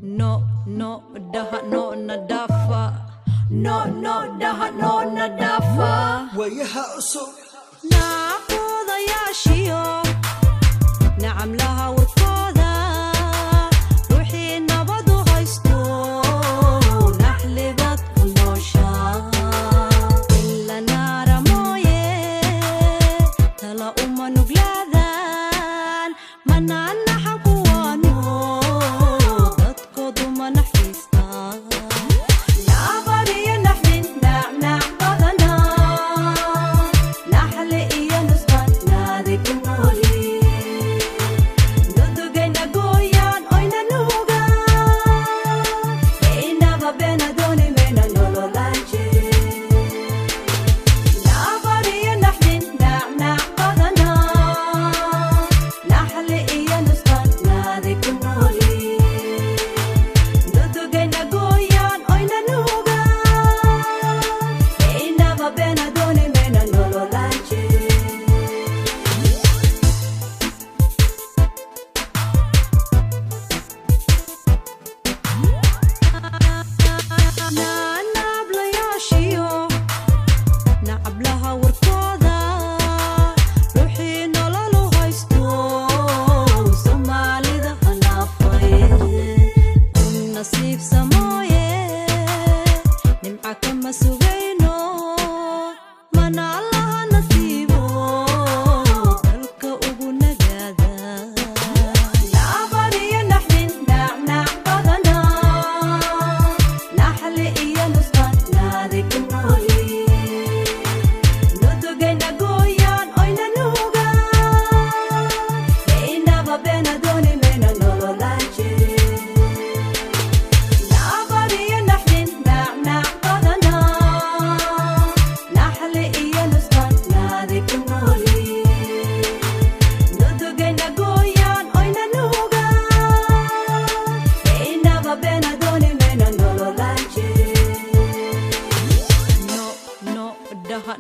No, no, daha no nadafa. No, no, daha no nadafa. وياها أصول ناخذ يا شيو نعم لها وفوضى روحي نبض وغيستو نحلبت كل شا إلا نار مويه تلا أما نقلاذان منعنا حكوانو تتقضوا ما نحفيستا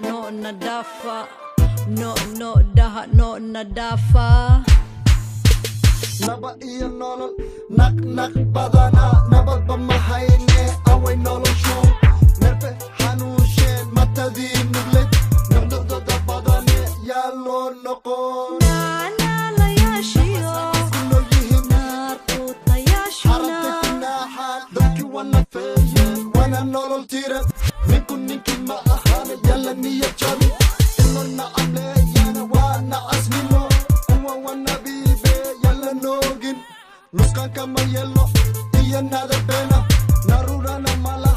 No nadafa. No, no, daha no nadafa. Naba iyo nolol nak nak badana nabad bamahayne away nolol show nerfe hanusheen matadii nugled nabdada badane yalo noqon la yaashiyo kunoyihin naarquuta yaashuna حال دوكي وانا فيا وانا nolol tiran ninku ninki ma ahane yalla niya jabi inna amleyana wana asmino wana bibe yalla nogin nuskan kama yellow iya nada pena narura na mala